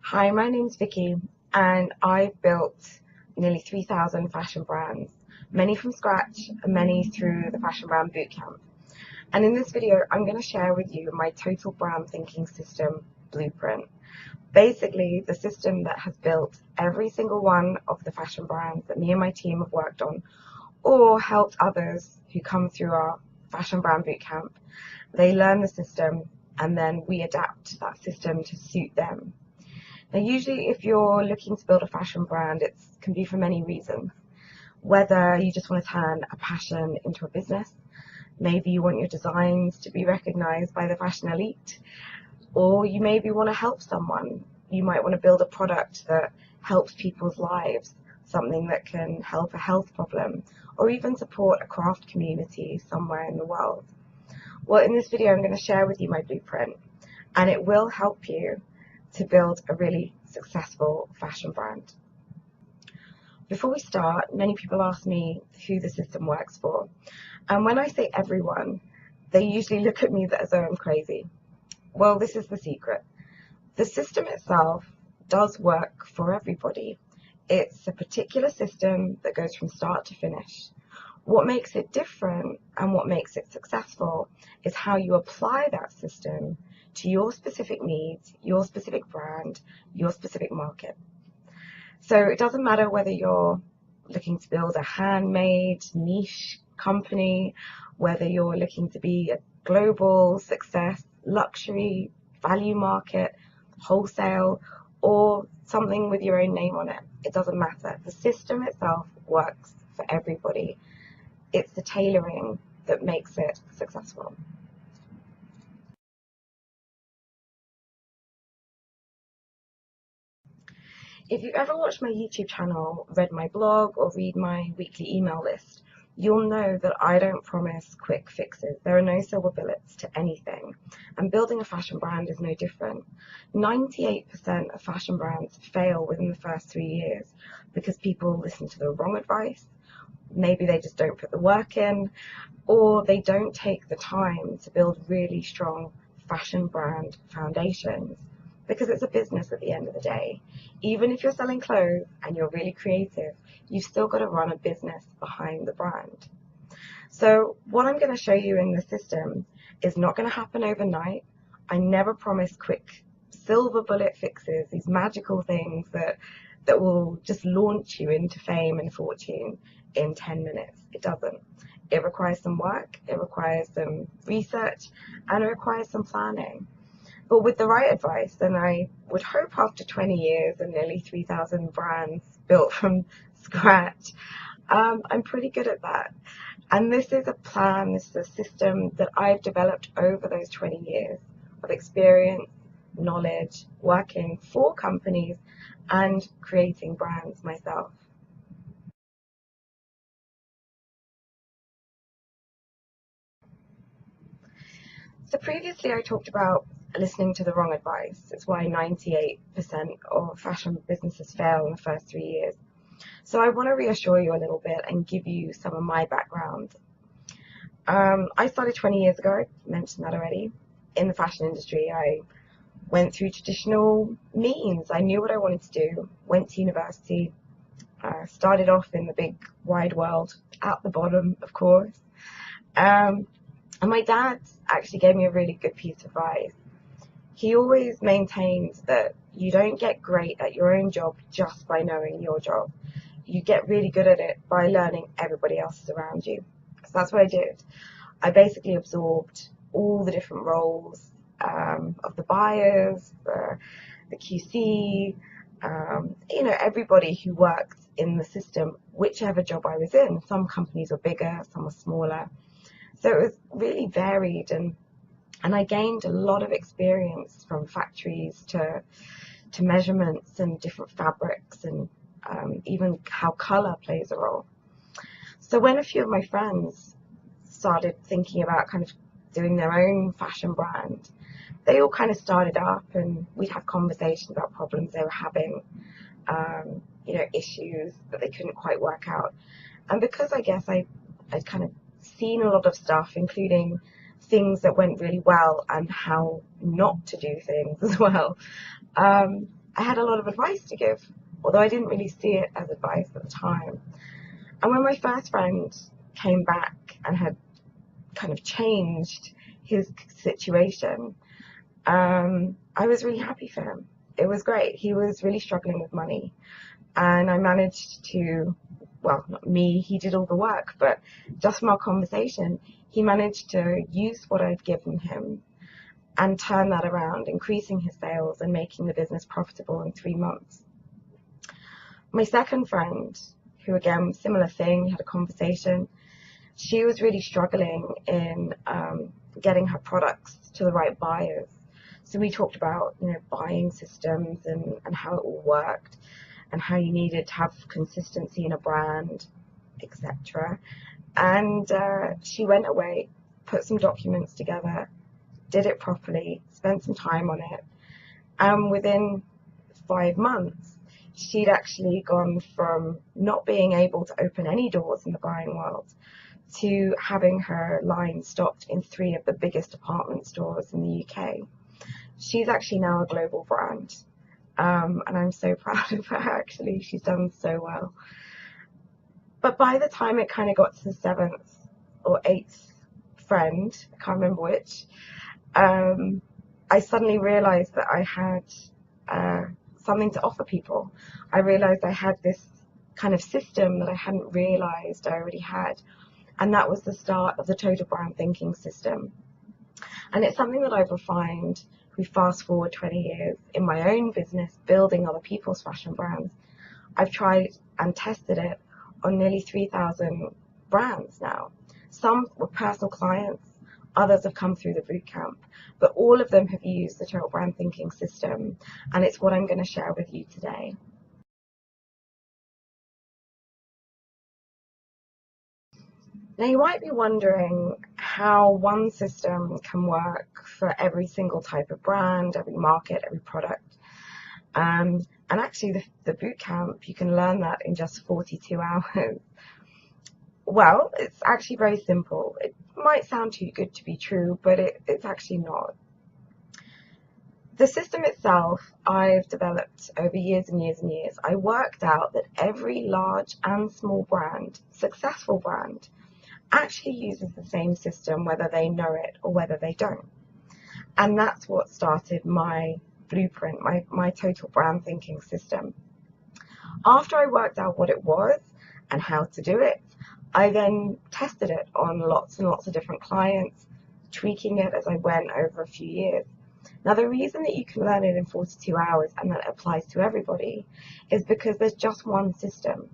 Hi, my name's Vicky, and I've built nearly 3,000 fashion brands, many from scratch, and many through the Fashion Brand Bootcamp. And in this video, I'm going to share with you my total brand thinking system blueprint. Basically, the system that has built every single one of the fashion brands that me and my team have worked on, or helped others who come through our Fashion Brand Bootcamp. They learn the system, and then we adapt that system to suit them. Now, usually if you're looking to build a fashion brand, it can be for many reasons. Whether you just want to turn a passion into a business, maybe you want your designs to be recognized by the fashion elite, or you maybe want to help someone. You might want to build a product that helps people's lives, something that can help a health problem, or even support a craft community somewhere in the world. Well, in this video, I'm going to share with you my blueprint, and it will help you to build a really successful fashion brand. Before we start, many people ask me who the system works for. And when I say everyone, they usually look at me as though I'm crazy. Well, this is the secret. The system itself does work for everybody. It's a particular system that goes from start to finish. What makes it different and what makes it successful is how you apply that system to your specific needs, your specific brand, your specific market. So it doesn't matter whether you're looking to build a handmade niche company, whether you're looking to be a global success, luxury, value market, wholesale, or something with your own name on it. It doesn't matter. The system itself works for everybody. It's the tailoring that makes it successful. If you've ever watched my YouTube channel, read my blog, or read my weekly email list, you'll know that I don't promise quick fixes. There are no silver bullets to anything, and building a fashion brand is no different. 98% of fashion brands fail within the first 3 years because people listen to the wrong advice, maybe they just don't put the work in, or they don't take the time to build really strong fashion brand foundations. Because it's a business at the end of the day. Even if you're selling clothes and you're really creative, you've still got to run a business behind the brand. So what I'm going to show you in the system is not going to happen overnight. I never promise quick silver bullet fixes, these magical things that will just launch you into fame and fortune in 10 minutes. It doesn't. It requires some work, it requires some research, and it requires some planning. But with the right advice, then I would hope after 20 years and nearly 3,000 brands built from scratch, I'm pretty good at that. And this is a plan, this is a system that I've developed over those 20 years of experience, knowledge, working for companies and creating brands myself. So previously I talked about listening to the wrong advice. It's why 98% of fashion businesses fail in the first 3 years. So I want to reassure you a little bit and give you some of my background. I started 20 years ago, I mentioned that already, in the fashion industry. I went through traditional means. I knew what I wanted to do, went to university, started off in the big wide world, at the bottom, of course. And my dad actually gave me a really good piece of advice. He always maintained that you don't get great at your own job just by knowing your job. You get really good at it by learning everybody else's around you. So that's what I did. I basically absorbed all the different roles of the buyers, the QC, everybody who worked in the system, whichever job I was in. Some companies were bigger, some were smaller. So it was really varied, and I gained a lot of experience from factories to measurements and different fabrics, and even how color plays a role. So when a few of my friends started thinking about kind of doing their own fashion brand, they all kind of started up, and we'd have conversations about problems they were having, issues that they couldn't quite work out. And because I guess I'd kind of seen a lot of stuff, including things that went really well and how not to do things as well, I had a lot of advice to give, although I didn't really see it as advice at the time. And when my first friend came back and had kind of changed his situation, I was really happy for him. It was great. He was really struggling with money, and I managed to, well, not me, he did all the work, but just from our conversation, he managed to use what I'd given him and turn that around, increasing his sales and making the business profitable in 3 months. My second friend, who again, similar thing, had a conversation, she was really struggling in getting her products to the right buyers. So we talked about, buying systems and how it all worked and how you needed to have consistency in a brand, etc. And she went away, put some documents together, did it properly, spent some time on it, and within 5 months, she'd actually gone from not being able to open any doors in the buying world to having her line stocked in 3 of the biggest department stores in the UK. She's actually now a global brand, and I'm so proud of her, actually. She's done so well. But by the time it kind of got to the 7th or 8th friend, I can't remember which, I suddenly realized that I had something to offer people. I realized I had this kind of system that I hadn't realized I already had. And that was the start of the total brand thinking system. And it's something that I've refined. We fast forward 20 years in my own business, building other people's fashion brands. I've tried and tested it on nearly 3,000 brands now. Some were personal clients, others have come through the bootcamp, but all of them have used the total brand thinking system, and it's what I'm going to share with you today. Now, you might be wondering how one system can work for every single type of brand, every market, every product. And actually, the bootcamp, you can learn that in just 42 hours. Well, it's actually very simple. It might sound too good to be true, but it's actually not. The system itself, I've developed over years and years and years. I worked out that every large and small brand, successful brand, actually uses the same system, whether they know it or whether they don't. And that's what started my blueprint, my total brand thinking system. After I worked out what it was and how to do it, I then tested it on lots and lots of different clients, tweaking it as I went over a few years. Now, the reason that you can learn it in 42 hours and that it applies to everybody is because there's just one system.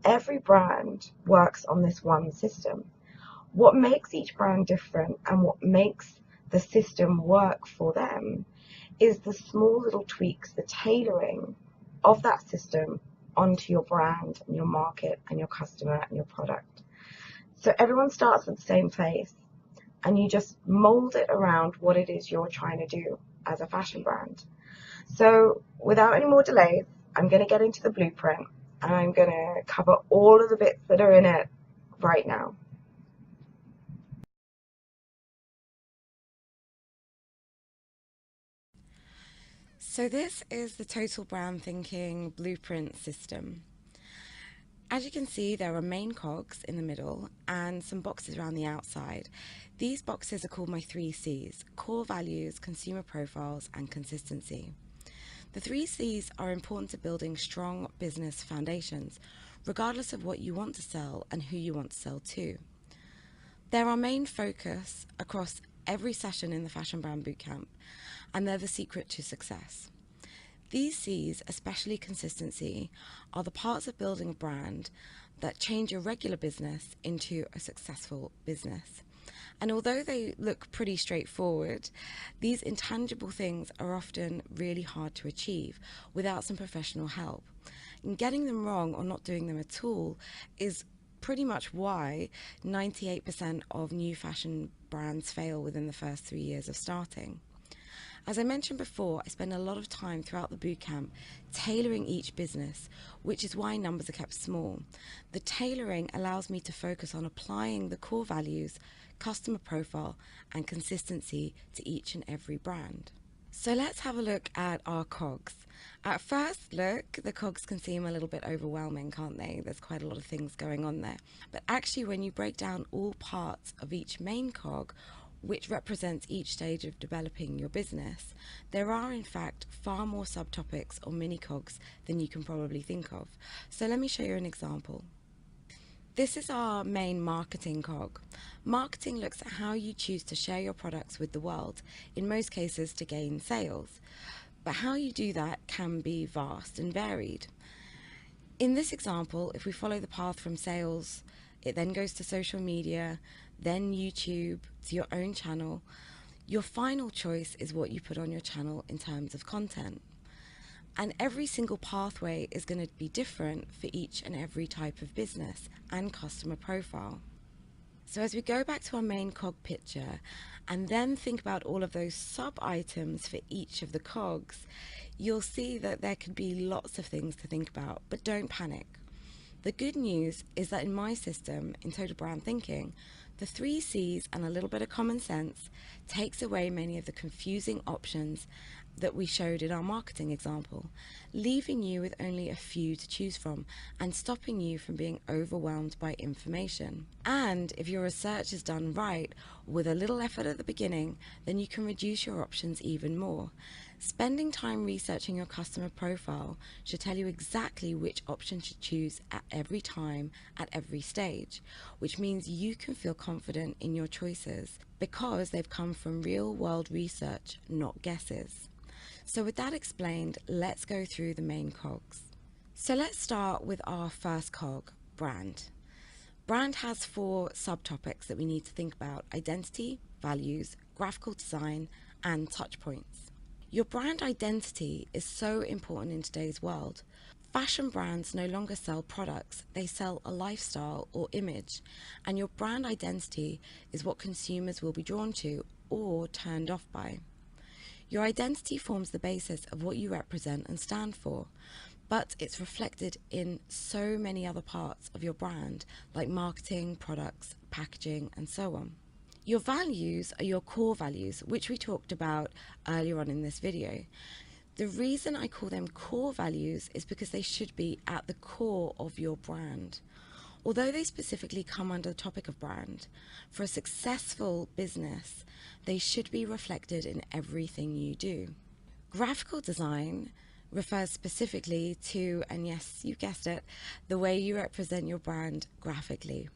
Every brand works on this one system. What makes each brand different and what makes the system work for them is the small little tweaks, the tailoring of that system onto your brand and your market and your customer and your product. So everyone starts at the same place, and you just mold it around what it is you're trying to do as a fashion brand. So without any more delays, I'm going to get into the blueprint, and I'm going to cover all of the bits that are in it right now. So this is the total brand thinking blueprint system. As you can see, there are main cogs in the middle and some boxes around the outside. These boxes are called my 3 C's: core values, consumer profiles, and consistency. The 3 C's are important to building strong business foundations, regardless of what you want to sell and who you want to sell to. They're our main focus across every session in the Fashion Brand Bootcamp, and they're the secret to success. These C's, especially consistency, are the parts of building a brand that change your regular business into a successful business. And although they look pretty straightforward, these intangible things are often really hard to achieve without some professional help. And getting them wrong or not doing them at all is pretty much why 98% of new fashion brands fail within the first 3 years of starting. As I mentioned before, I spend a lot of time throughout the bootcamp tailoring each business, which is why numbers are kept small. The tailoring allows me to focus on applying the core values, customer profile, and consistency to each and every brand. So let's have a look at our cogs. At first look, the cogs can seem a little bit overwhelming, can't they? There's quite a lot of things going on there. But actually, when you break down all parts of each main cog, which represents each stage of developing your business, there are in fact far more subtopics or mini cogs than you can probably think of. So let me show you an example. This is our main marketing cog. Marketing looks at how you choose to share your products with the world, in most cases to gain sales. But how you do that can be vast and varied. In this example, if we follow the path from sales, it then goes to social media, then YouTube, to your own channel. Your final choice is what you put on your channel in terms of content. And every single pathway is going to be different for each and every type of business and customer profile. So as we go back to our main cog picture and then think about all of those sub-items for each of the cogs, you'll see that there could be lots of things to think about, but don't panic. The good news is that in my system, in Total Brand Thinking, the 3 C's and a little bit of common sense takes away many of the confusing options that we showed in our marketing example, leaving you with only a few to choose from and stopping you from being overwhelmed by information. And if your research is done right, with a little effort at the beginning, then you can reduce your options even more. Spending time researching your customer profile should tell you exactly which option to choose at every time, at every stage, which means you can feel confident in your choices because they've come from real world research, not guesses. So with that explained, let's go through the main cogs. So let's start with our first cog, brand. Brand has 4 subtopics that we need to think about: identity, values, graphical design, and touch points. Your brand identity is so important in today's world. Fashion brands no longer sell products, they sell a lifestyle or image, and your brand identity is what consumers will be drawn to or turned off by. Your identity forms the basis of what you represent and stand for, but it's reflected in so many other parts of your brand, like marketing, products, packaging, and so on. Your values are your core values, which we talked about earlier on in this video. The reason I call them core values is because they should be at the core of your brand. Although they specifically come under the topic of brand, for a successful business, they should be reflected in everything you do. Graphical design refers specifically to, and yes, you guessed it, the way you represent your brand graphically.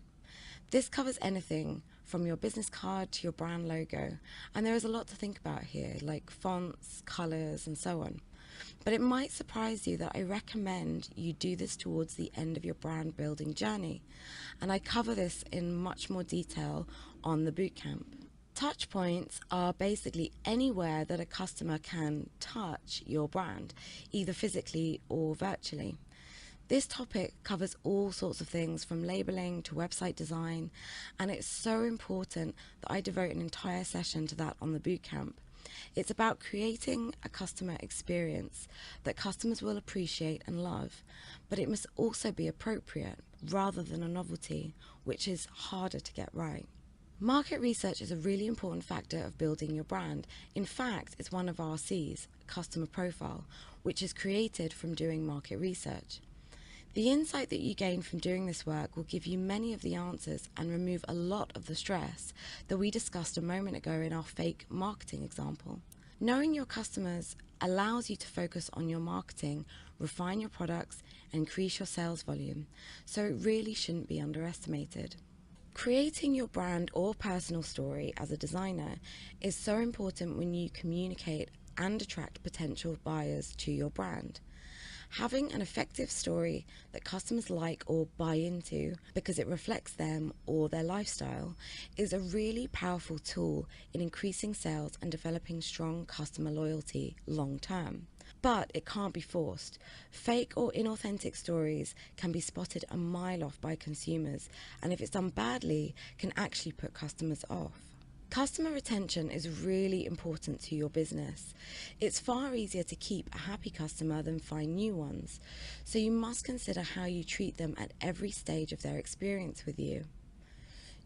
This covers anything from your business card to your brand logo, and there is a lot to think about here, like fonts, colors, and so on. But it might surprise you that I recommend you do this towards the end of your brand building journey, and I cover this in much more detail on the bootcamp. Touch points are basically anywhere that a customer can touch your brand, either physically or virtually. This topic covers all sorts of things from labeling to website design, and it's so important that I devote an entire session to that on the bootcamp. It's about creating a customer experience that customers will appreciate and love, but it must also be appropriate rather than a novelty, which is harder to get right. Market research is a really important factor of building your brand. In fact, it's one of our C's, customer profile, which is created from doing market research. The insight that you gain from doing this work will give you many of the answers and remove a lot of the stress that we discussed a moment ago in our fake marketing example. Knowing your customers allows you to focus on your marketing, refine your products, and increase your sales volume, so it really shouldn't be underestimated. Creating your brand or personal story as a designer is so important when you communicate and attract potential buyers to your brand. Having an effective story that customers like or buy into because it reflects them or their lifestyle is a really powerful tool in increasing sales and developing strong customer loyalty long term. But it can't be forced. Fake or inauthentic stories can be spotted a mile off by consumers, and if it's done badly, can actually put customers off. Customer retention is really important to your business. It's far easier to keep a happy customer than find new ones, so you must consider how you treat them at every stage of their experience with you.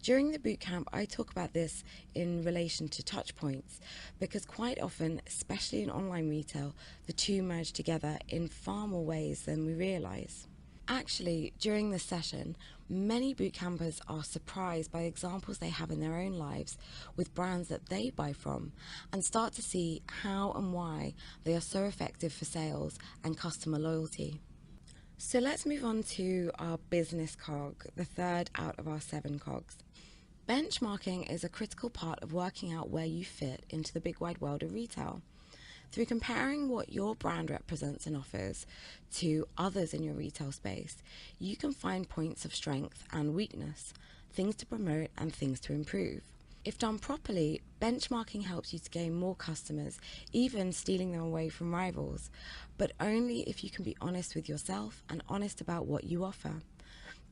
During the bootcamp, I talk about this in relation to touch points because quite often, especially in online retail, the two merge together in far more ways than we realise. Actually, during this session, many bootcampers are surprised by examples they have in their own lives with brands that they buy from and start to see how and why they are so effective for sales and customer loyalty. So let's move on to our business cog, the third out of our 7 cogs. Benchmarking is a critical part of working out where you fit into the big wide world of retail. Through comparing what your brand represents and offers to others in your retail space, you can find points of strength and weakness, things to promote and things to improve. If done properly, benchmarking helps you to gain more customers, even stealing them away from rivals, but only if you can be honest with yourself and honest about what you offer.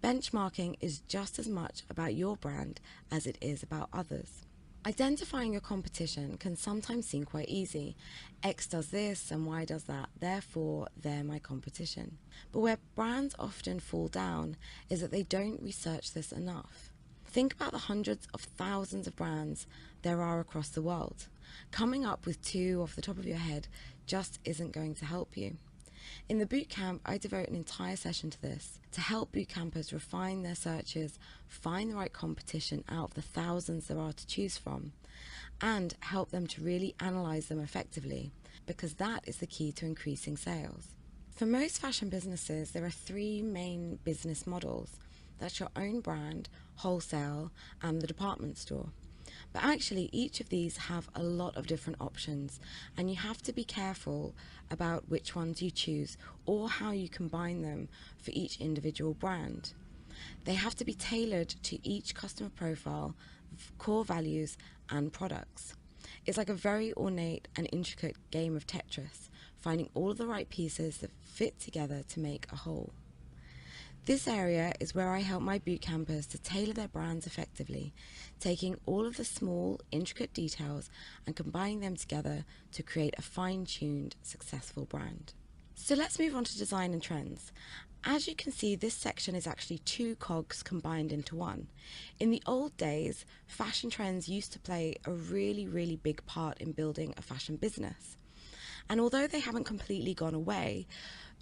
Benchmarking is just as much about your brand as it is about others. Identifying your competition can sometimes seem quite easy. X does this and Y does that, therefore they're my competition. But where brands often fall down is that they don't research this enough. Think about the hundreds of thousands of brands there are across the world. Coming up with 2 off the top of your head just isn't going to help you. In the bootcamp, I devote an entire session to this, to help bootcampers refine their searches, find the right competition out of the thousands there are to choose from, and help them to really analyse them effectively, because that is the key to increasing sales. For most fashion businesses, there are 3 main business models. That's your own brand, wholesale, and the department store. But actually, each of these have a lot of different options, and you have to be careful about which ones you choose or how you combine them for each individual brand. They have to be tailored to each customer profile, core values, and products. It's like a very ornate and intricate game of Tetris, finding all of the right pieces that fit together to make a whole. This area is where I help my bootcampers to tailor their brands effectively, taking all of the small, intricate details and combining them together to create a fine-tuned, successful brand. So let's move on to design and trends. As you can see, this section is actually 2 cogs combined into one. In the old days, fashion trends used to play a really big part in building a fashion business. And although they haven't completely gone away,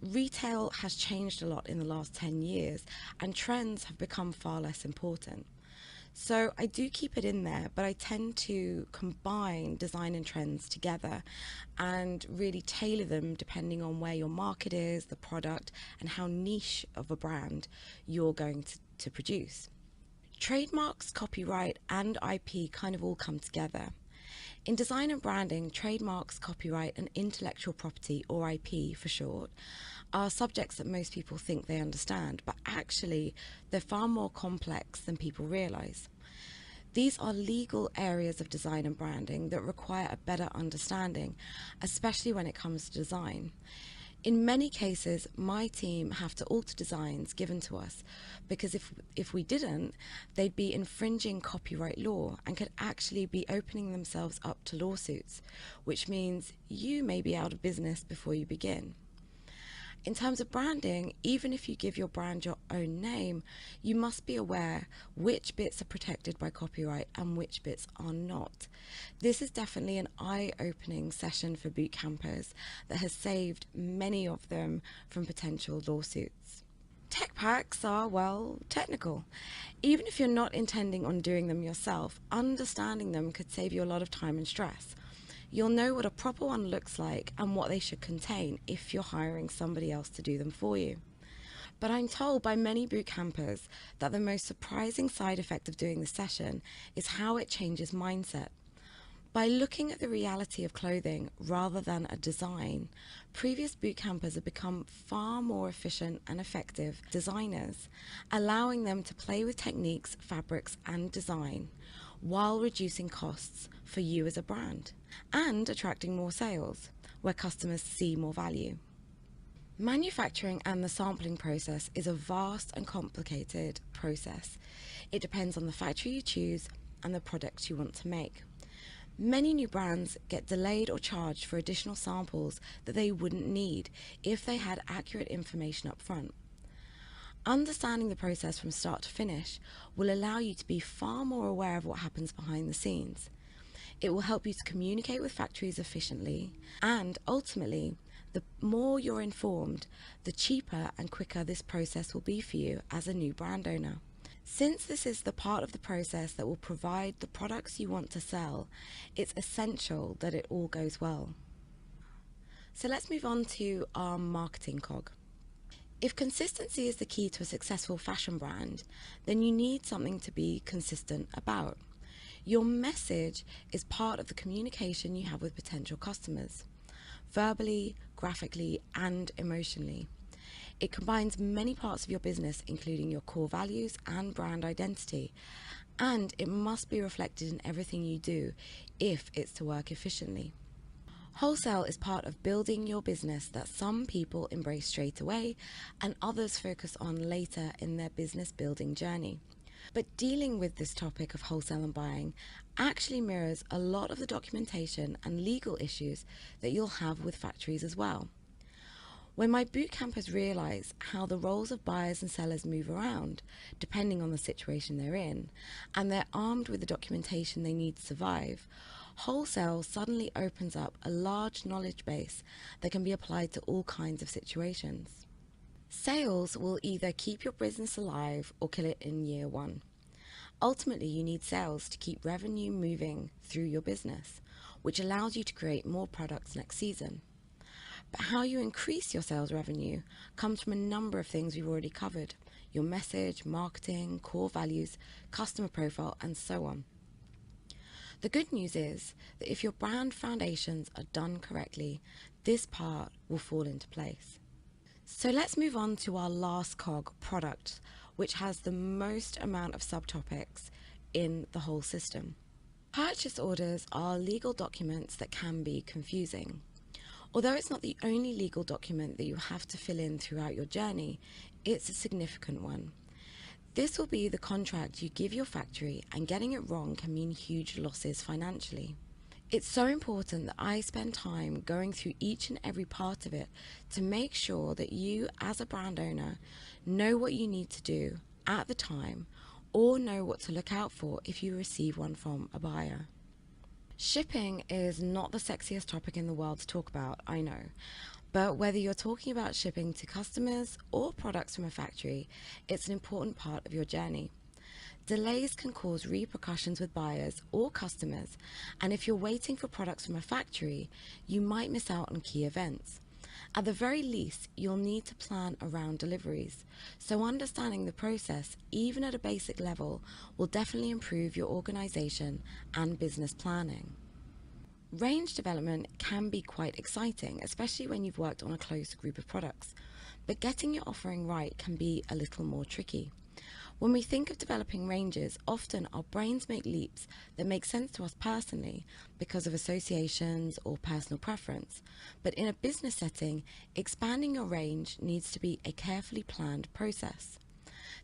retail has changed a lot in the last 10 years and trends have become far less important. So I do keep it in there, but I tend to combine design and trends together and really tailor them depending on where your market is, the product, and how niche of a brand you're going to produce. Trademarks, copyright, and IP kind of all come together. In design and branding, trademarks, copyright, and intellectual property, or IP for short, are subjects that most people think they understand, but actually they're far more complex than people realise. These are legal areas of design and branding that require a better understanding, especially when it comes to design. In many cases, my team have to alter designs given to us because if we didn't, they'd be infringing copyright law and could actually be opening themselves up to lawsuits, which means you may be out of business before you begin. In terms of branding, even if you give your brand your own name, you must be aware which bits are protected by copyright and which bits are not. This is definitely an eye-opening session for boot campers that has saved many of them from potential lawsuits. Tech packs are, well, technical. Even if you're not intending on doing them yourself, understanding them could save you a lot of time and stress. You'll know what a proper one looks like and what they should contain if you're hiring somebody else to do them for you. But I'm told by many boot campers that the most surprising side effect of doing this session is how it changes mindset. By looking at the reality of clothing rather than a design, previous boot campers have become far more efficient and effective designers, allowing them to play with techniques, fabrics, and design while reducing costs for you as a brand and attracting more sales where customers see more value. Manufacturing and the sampling process is a vast and complicated process. It depends on the factory you choose and the products you want to make. Many new brands get delayed or charged for additional samples that they wouldn't need if they had accurate information up front. Understanding the process from start to finish will allow you to be far more aware of what happens behind the scenes. It will help you to communicate with factories efficiently, and ultimately, the more you're informed, the cheaper and quicker this process will be for you as a new brand owner. Since this is the part of the process that will provide the products you want to sell, it's essential that it all goes well. So let's move on to our marketing cog. If consistency is the key to a successful fashion brand, then you need something to be consistent about. Your message is part of the communication you have with potential customers, verbally, graphically, and emotionally. It combines many parts of your business, including your core values and brand identity, and it must be reflected in everything you do if it's to work efficiently. Wholesale is part of building your business that some people embrace straight away and others focus on later in their business building journey. But dealing with this topic of wholesale and buying actually mirrors a lot of the documentation and legal issues that you'll have with factories as well. When my boot campers realize how the roles of buyers and sellers move around, depending on the situation they're in, and they're armed with the documentation they need to survive, wholesale suddenly opens up a large knowledge base that can be applied to all kinds of situations. Sales will either keep your business alive or kill it in year one. Ultimately, you need sales to keep revenue moving through your business, which allows you to create more products next season. But how you increase your sales revenue comes from a number of things we've already covered: your message, marketing, core values, customer profile, and so on. The good news is that if your brand foundations are done correctly, this part will fall into place. So let's move on to our last cog, product, which has the most amount of subtopics in the whole system. Purchase orders are legal documents that can be confusing. Although it's not the only legal document that you have to fill in throughout your journey, it's a significant one. This will be the contract you give your factory, and getting it wrong can mean huge losses financially. It's so important that I spend time going through each and every part of it to make sure that you, as a brand owner, know what you need to do at the time or know what to look out for if you receive one from a buyer. Shipping is not the sexiest topic in the world to talk about, I know. But whether you're talking about shipping to customers or products from a factory, it's an important part of your journey. Delays can cause repercussions with buyers or customers, and if you're waiting for products from a factory, you might miss out on key events. At the very least, you'll need to plan around deliveries, so understanding the process, even at a basic level, will definitely improve your organization and business planning. Range development can be quite exciting, especially when you've worked on a close group of products, but getting your offering right can be a little more tricky. When we think of developing ranges, often our brains make leaps that make sense to us personally because of associations or personal preference. But in a business setting, expanding your range needs to be a carefully planned process.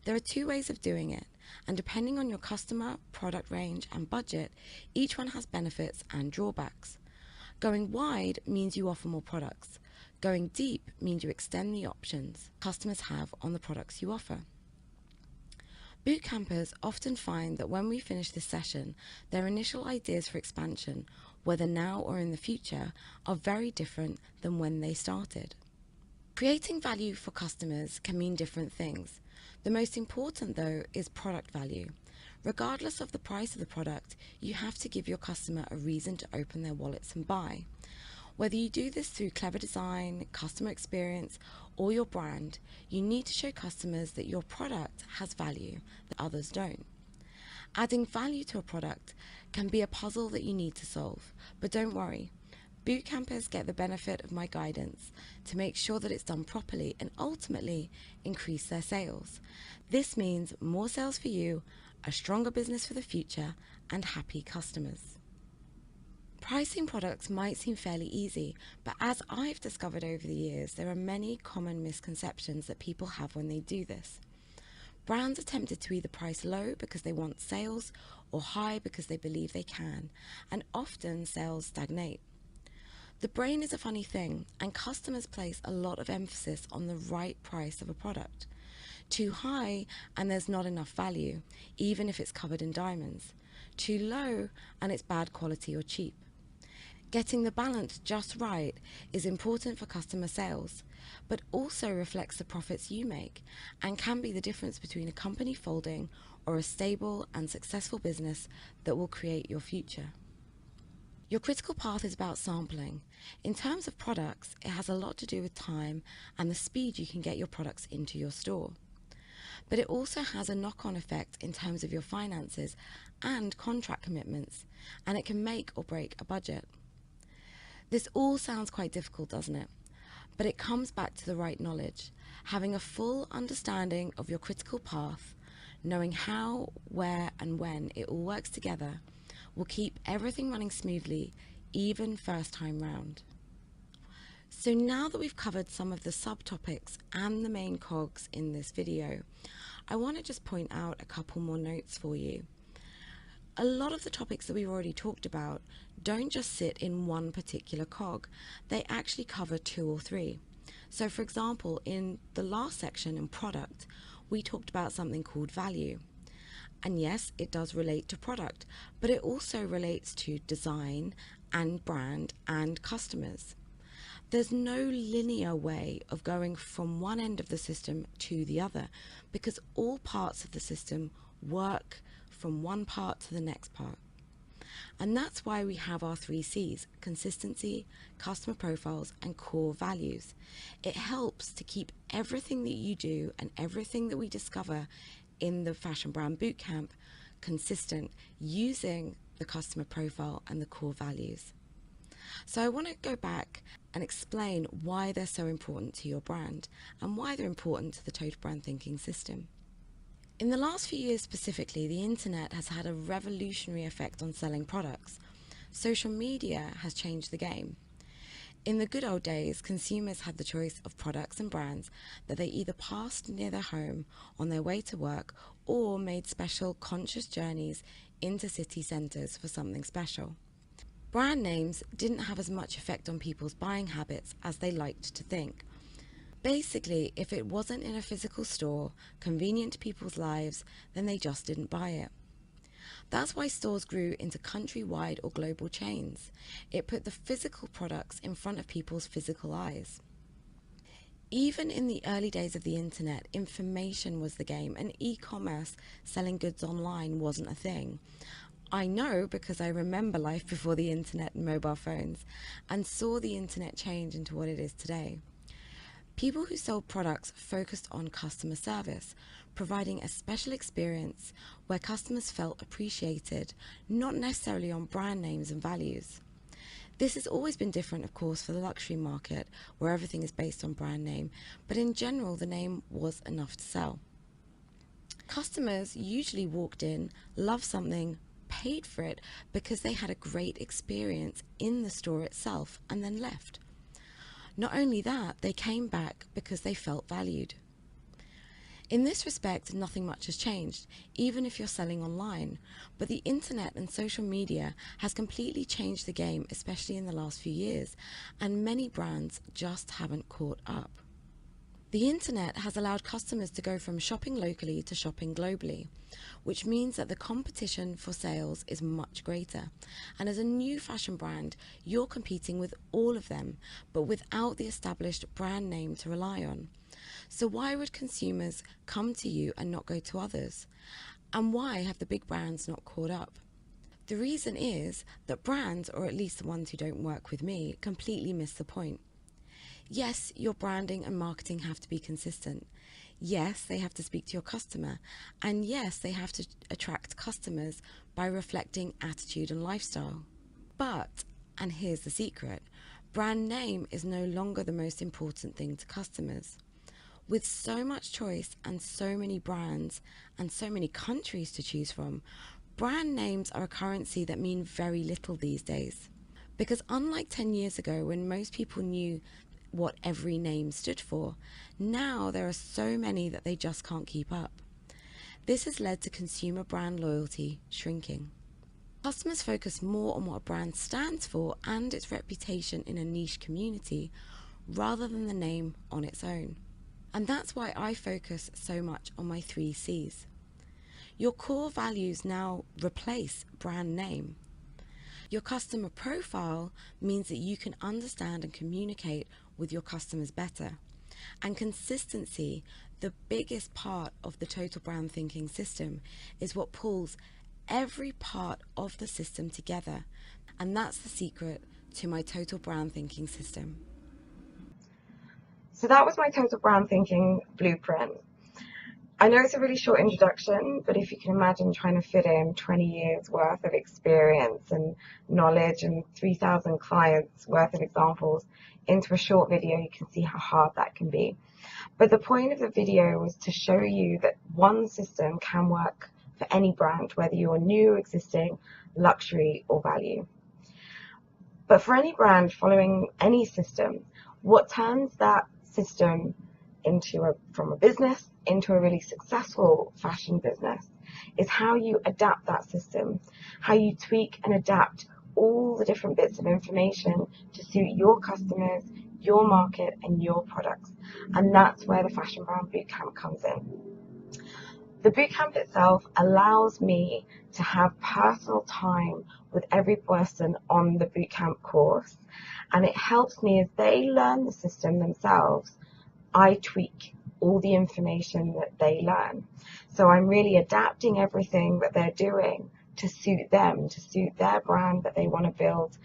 There are two ways of doing it, and depending on your customer, product range, and budget, each one has benefits and drawbacks. Going wide means you offer more products. Going deep means you extend the options customers have on the products you offer. Boot campers often find that when we finish this session, their initial ideas for expansion, whether now or in the future, are very different than when they started. Creating value for customers can mean different things. The most important, though, is product value. Regardless of the price of the product, you have to give your customer a reason to open their wallets and buy. Whether you do this through clever design, customer experience, or your brand, you need to show customers that your product has value that others don't. Adding value to a product can be a puzzle that you need to solve, but don't worry. Boot campers get the benefit of my guidance to make sure that it's done properly and ultimately increase their sales. This means more sales for you, a stronger business for the future, and happy customers. Pricing products might seem fairly easy, but as I've discovered over the years, there are many common misconceptions that people have when they do this. Brands are tempted to either price low because they want sales or high because they believe they can, and often sales stagnate. The brain is a funny thing, and customers place a lot of emphasis on the right price of a product. Too high and there's not enough value, even if it's covered in diamonds. Too low and it's bad quality or cheap. Getting the balance just right is important for customer sales, but also reflects the profits you make and can be the difference between a company folding or a stable and successful business that will create your future. Your critical path is about sampling. In terms of products, it has a lot to do with time and the speed you can get your products into your store. But it also has a knock-on effect in terms of your finances and contract commitments, and it can make or break a budget. This all sounds quite difficult, doesn't it? But it comes back to the right knowledge. Having a full understanding of your critical path, knowing how, where, and when it all works together, will keep everything running smoothly, even first time round. So now that we've covered some of the subtopics and the main cogs in this video, I want to just point out a couple more notes for you. A lot of the topics that we've already talked about don't just sit in one particular cog, they actually cover 2 or 3. So for example, in the last section in product, we talked about something called value. And yes, it does relate to product, but it also relates to design and brand and customers. There's no linear way of going from one end of the system to the other because all parts of the system work from one part to the next part. And that's why we have our 3 C's: consistency, customer profiles, and core values. It helps to keep everything that you do and everything that we discover in the Fashion Brand Bootcamp consistent using the customer profile and the core values. So I want to go back and explain why they're so important to your brand and why they're important to the total brand thinking system. In the last few years specifically, the internet has had a revolutionary effect on selling products. Social media has changed the game. In the good old days, consumers had the choice of products and brands that they either passed near their home on their way to work or made special conscious journeys into city centres for something special. Brand names didn't have as much effect on people's buying habits as they liked to think. Basically, if it wasn't in a physical store, convenient to people's lives, then they just didn't buy it. That's why stores grew into countrywide or global chains. It put the physical products in front of people's physical eyes. Even in the early days of the internet, information was the game, and e-commerce, selling goods online, wasn't a thing. I know because I remember life before the internet and mobile phones, and saw the internet change into what it is today. People who sold products focused on customer service, providing a special experience where customers felt appreciated, not necessarily on brand names and values. This has always been different, of course, for the luxury market, where everything is based on brand name, but in general, the name was enough to sell. Customers usually walked in, loved something, paid for it because they had a great experience in the store itself, and then left. Not only that, they came back because they felt valued. In this respect, nothing much has changed, even if you're selling online, but the internet and social media has completely changed the game, especially in the last few years, and many brands just haven't caught up. The internet has allowed customers to go from shopping locally to shopping globally, which means that the competition for sales is much greater. And as a new fashion brand, you're competing with all of them, but without the established brand name to rely on. So why would consumers come to you and not go to others? And why have the big brands not caught up? The reason is that brands, or at least the ones who don't work with me, completely miss the point. Yes, your branding and marketing have to be consistent. Yes, they have to speak to your customer. And yes, they have to attract customers by reflecting attitude and lifestyle. But, and here's the secret, brand name is no longer the most important thing to customers. With so much choice and so many brands and so many countries to choose from, brand names are a currency that mean very little these days. Because unlike 10 years ago when most people knew what every name stood for, now there are so many that they just can't keep up. This has led to consumer brand loyalty shrinking. Customers focus more on what a brand stands for and its reputation in a niche community rather than the name on its own. And that's why I focus so much on my 3 C's. Your core values now replace brand name. Your customer profile means that you can understand and communicate with your customers better. And consistency, the biggest part of the total brand thinking system, is what pulls every part of the system together. And that's the secret to my total brand thinking system. So that was my total brand thinking blueprint. I know it's a really short introduction, but if you can imagine trying to fit in 20 years worth of experience and knowledge and 3,000 clients worth of examples into a short video, you can see how hard that can be. But the point of the video was to show you that one system can work for any brand, whether you're new, existing, luxury, or value. But for any brand following any system, what turns that system from a business into a really successful fashion business is how you adapt that system, how you tweak and adapt all the different bits of information to suit your customers, your market, and your products. And that's where the Fashion Brand Bootcamp comes in. The bootcamp itself allows me to have personal time with every person on the bootcamp course, and it helps me as they learn the system themselves. I tweak all the information that they learn. So I'm really adapting everything that they're doing to suit them, to suit their brand that they want to build,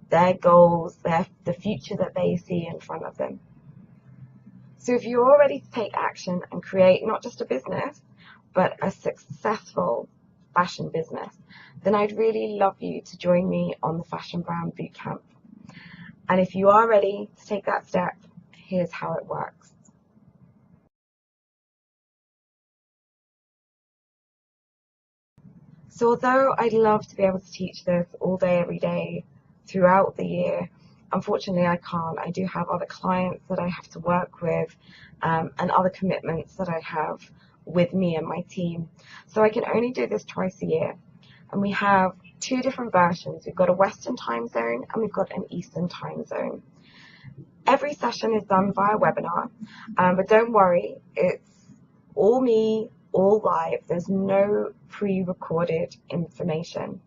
their goals, the future that they see in front of them. So if you're all ready to take action and create not just a business, but a successful fashion business, then I'd really love you to join me on the Fashion Brand Bootcamp. And if you are ready to take that step, here's how it works. So although I'd love to be able to teach this all day, every day, throughout the year, unfortunately I can't. I do have other clients that I have to work with, and other commitments that I have with me and my team. So I can only do this twice a year. And we have 2 different versions. We've got a Western time zone and we've got an Eastern time zone. Every session is done via webinar, but don't worry, it's all me, all live. There's no pre-recorded information.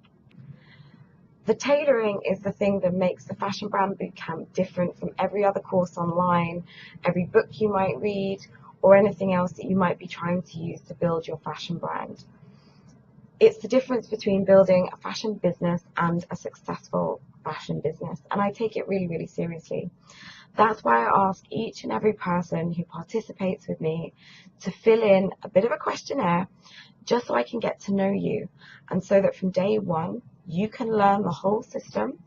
The tailoring is the thing that makes the Fashion Brand Bootcamp different from every other course online, every book you might read, or anything else that you might be trying to use to build your fashion brand. It's the difference between building a fashion business and a successful fashion business, and I take it really, really seriously. That's why I ask each and every person who participates with me to fill in a bit of a questionnaire just so I can get to know you, and so that from day one you can learn the whole system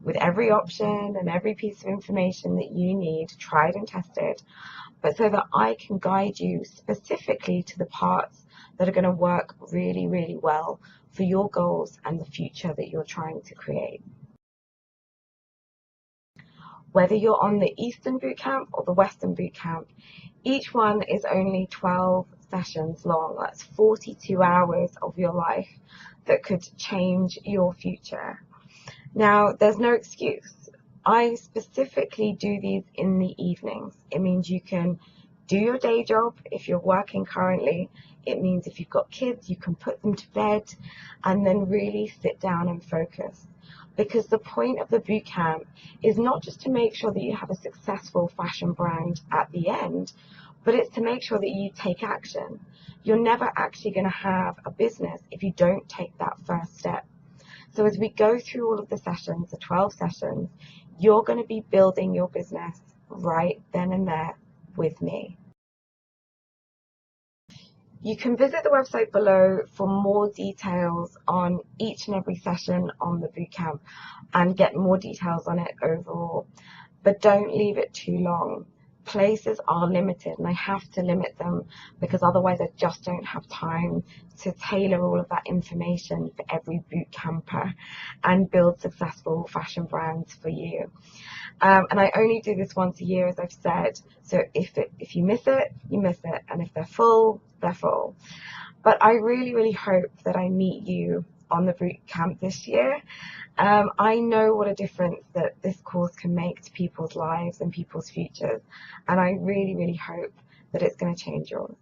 with every option and every piece of information that you need, tried and tested, but so that I can guide you specifically to the parts that are going to work really, really well for your goals and the future that you're trying to create. Whether you're on the Eastern Bootcamp or the Western Bootcamp, each one is only 12 sessions long. That's 42 hours of your life that could change your future. Now, there's no excuse. I specifically do these in the evenings. It means you can do your day job if you're working currently. It means if you've got kids, you can put them to bed and then really sit down and focus. Because the point of the bootcamp is not just to make sure that you have a successful fashion brand at the end, but it's to make sure that you take action. You're never actually going to have a business if you don't take that first step. So as we go through all of the sessions, the 12 sessions, you're going to be building your business right then and there with me. You can visit the website below for more details on each and every session on the bootcamp and get more details on it overall. But don't leave it too long. Places are limited and I have to limit them because otherwise I just don't have time to tailor all of that information for every boot camper and build successful fashion brands for you. And I only do this once a year, as I've said. So if you miss it, you miss it. And if they're full, they're full. But I really, really hope that I meet you on the boot camp this year. I know what a difference that this course can make to people's lives and people's futures. And I really, really hope but it's going to change yours.